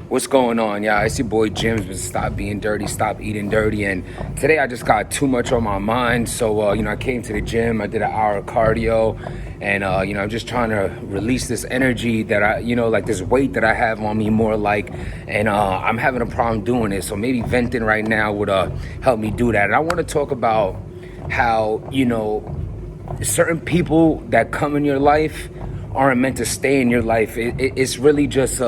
What's going on? Yeah, it's your boy Jims with Stop Being Dirty, Stop Eating Dirty. And today I just got too much on my mind. So, I came to the gym, I did an hour of cardio. And, I'm just trying to release this energy that like this weight that I have on me more like. And I'm having a problem doing it. So maybe venting right now would help me do that. And I want to talk about how, certain people that come in your life aren't meant to stay in your life. It's really just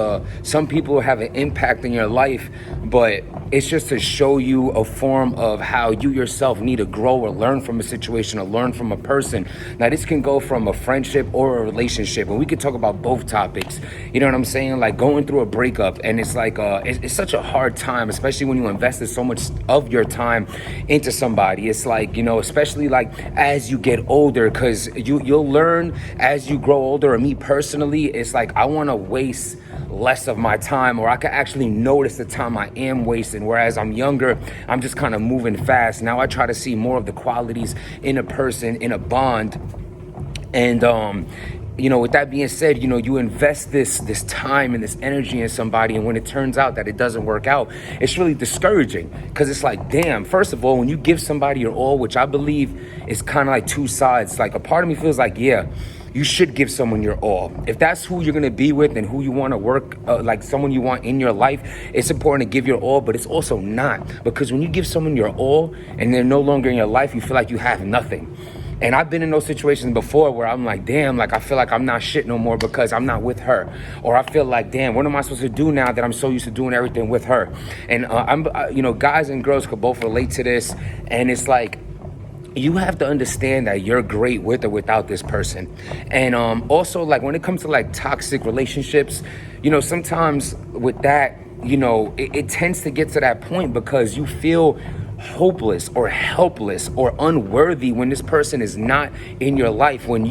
some people have an impact in your life, but it's just to show you a form of how you yourself need to grow or learn from a situation or learn from a person. Now, this can go from a friendship or a relationship, and we could talk about both topics. You know what I'm saying? Like going through a breakup, and it's like it's such a hard time, especially when you invested so much of your time into somebody. It's like, especially like as you get older, because you'll learn as you grow older. Or me personally, it's like I want to waste less of my time, or I can actually notice the time I am wasting. Whereas I'm younger, I'm just kind of moving fast. Now I try to see more of the qualities in a person, in a bond. And with that being said, you invest this time and this energy in somebody, and when it turns out that it doesn't work out, it's really discouraging, because it's like, damn, first of all, when you give somebody your all, which I believe is kind of like two sides, like a part of me feels like, yeah, you should give someone your all. If that's who you're gonna be with and who you wanna work, like someone you want in your life, it's important to give your all, but it's also not. Because when you give someone your all and they're no longer in your life, you feel like you have nothing. And I've been in those situations before where I'm like, damn, like I feel like I'm not shit no more because I'm not with her. Or I feel like, damn, what am I supposed to do now that I'm so used to doing everything with her? And guys and girls could both relate to this. And it's like, you have to understand that you're great with or without this person. And also, like, when it comes to like toxic relationships, sometimes with that, it tends to get to that point because you feel hopeless or helpless or unworthy when this person is not in your life, when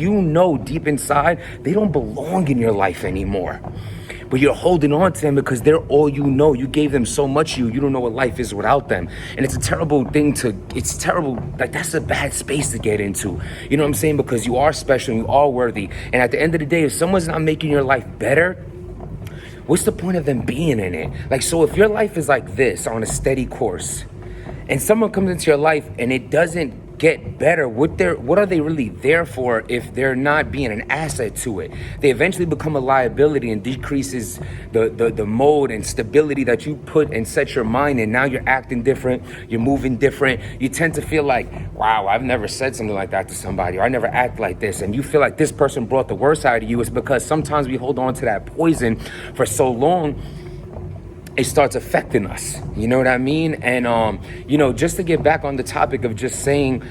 deep inside they don't belong in your life anymore. But you're holding on to them because they're all you know. You gave them so much, you don't know what life is without them. And it's a terrible thing it's terrible, like that's a bad space to get into. You know what I'm saying? Because you are special, you are worthy. And at the end of the day, if someone's not making your life better, what's the point of them being in it? Like, so if your life is like this, on a steady course, and someone comes into your life and it doesn't get better, what are they really there for if they're not being an asset to it? They eventually become a liability and decreases the mode and stability that you put and set your mind in. Now you're acting different, you're moving different. You tend to feel like, wow, I've never said something like that to somebody, or I never act like this. And you feel like this person brought the worst out of you. It's because sometimes we hold on to that poison for so long, it starts affecting us. You know what I mean? And, just to get back on the topic of just saying,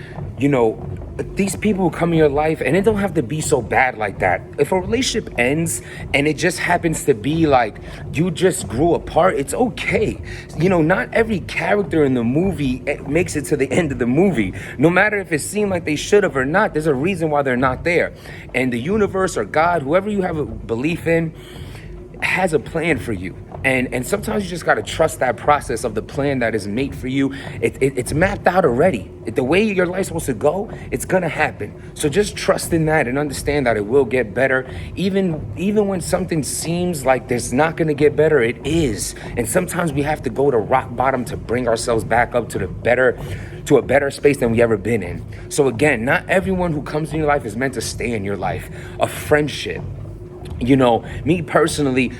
these people who come in your life, and it don't have to be so bad like that. If a relationship ends and it just happens to be like you just grew apart, it's okay. Not every character in the movie makes it to the end of the movie. No matter if it seemed like they should have or not, there's a reason why they're not there. And the universe or God, whoever you have a belief in, has a plan for you. And sometimes you just got to trust that process of the plan that is made for you. It's mapped out already. The way your life's supposed to go, it's going to happen. So just trust in that and understand that it will get better. Even when something seems like there's not going to get better, it is. And sometimes we have to go to rock bottom to bring ourselves back up to a better space than we ever been in. So again, not everyone who comes in your life is meant to stay in your life. A friendship, me personally,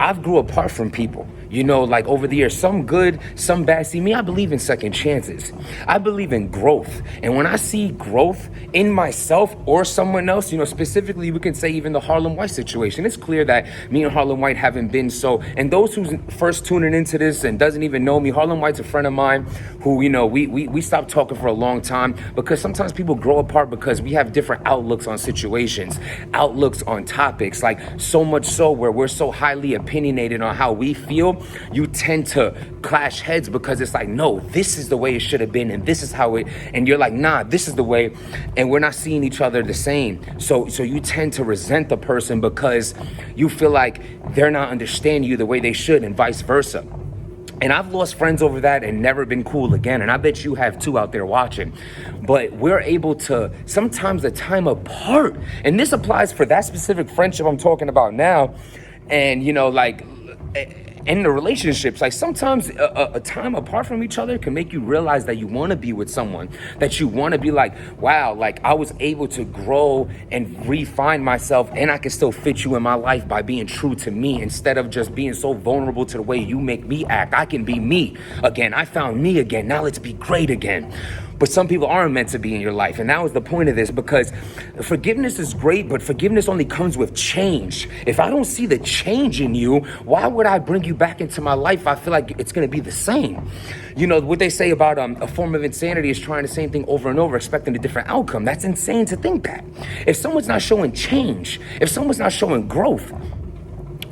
I've grew apart from people, like over the years, some good, some bad. See, me, I believe in second chances. I believe in growth. And when I see growth in myself or someone else, specifically, we can say even the Harlem White situation. It's clear that me and Harlem White haven't been so. And those who's first tuning into this and doesn't even know me, Harlem White's a friend of mine who, we stopped talking for a long time because sometimes people grow apart because we have different outlooks on situations, outlooks on topics, like so much so where we're so highly opinionated on how we feel, you tend to clash heads because it's like, no, this is the way it should have been, and this is how it, and you're like, nah, this is the way, and we're not seeing each other the same. So you tend to resent the person because you feel like they're not understanding you the way they should, and vice versa. And I've lost friends over that and never been cool again. And I bet you have too out there watching. But we're able to, sometimes the time apart, and this applies for that specific friendship I'm talking about now. And, And in the relationships, like sometimes a time apart from each other can make you realize that you want to be with someone, that you want to be like, wow, like I was able to grow and refine myself, and I can still fit you in my life by being true to me instead of just being so vulnerable to the way you make me act. I can be me again. I found me again. Now let's be great again. But some people aren't meant to be in your life. And that was the point of this, because forgiveness is great, but forgiveness only comes with change. If I don't see the change in you, why would I bring you back into my life? I feel like it's going to be the same. You know, what they say about a form of insanity is trying the same thing over and over, expecting a different outcome. That's insane to think that. If someone's not showing change, if someone's not showing growth,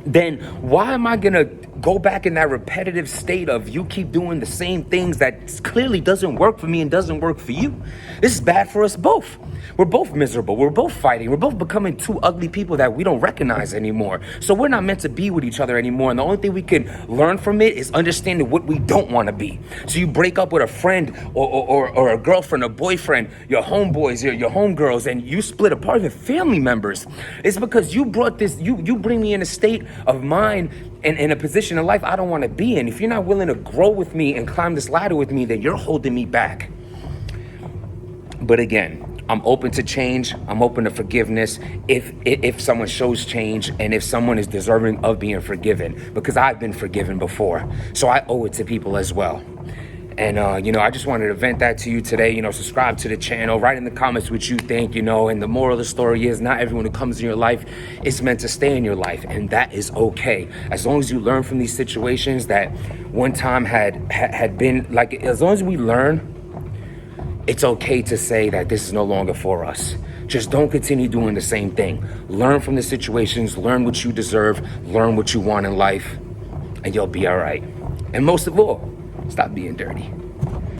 then why am I going to go back in that repetitive state of you keep doing the same things that clearly doesn't work for me and doesn't work for you? This is bad for us both. We're both miserable. We're both fighting. We're both becoming two ugly people that we don't recognize anymore. So we're not meant to be with each other anymore. And the only thing we can learn from it is understanding what we don't want to be. So you break up with a friend or a girlfriend or boyfriend, your homeboys, your homegirls, and you split apart with family members. It's because you brought this, you bring me in a state of mind and in a position in life I don't want to be in. If you're not willing to grow with me and climb this ladder with me, then you're holding me back. But again, I'm open to change. I'm open to forgiveness if someone shows change and if someone is deserving of being forgiven, because I've been forgiven before. So I owe it to people as well. And, I just wanted to vent that to you today. Subscribe to the channel, write in the comments what you think, and the moral of the story is not everyone who comes in your life is meant to stay in your life. And that is okay. As long as you learn from these situations that one time had been like, as long as we learn, it's okay to say that this is no longer for us. Just don't continue doing the same thing. Learn from the situations, learn what you deserve, learn what you want in life, and you'll be all right. And most of all, stop being dirty.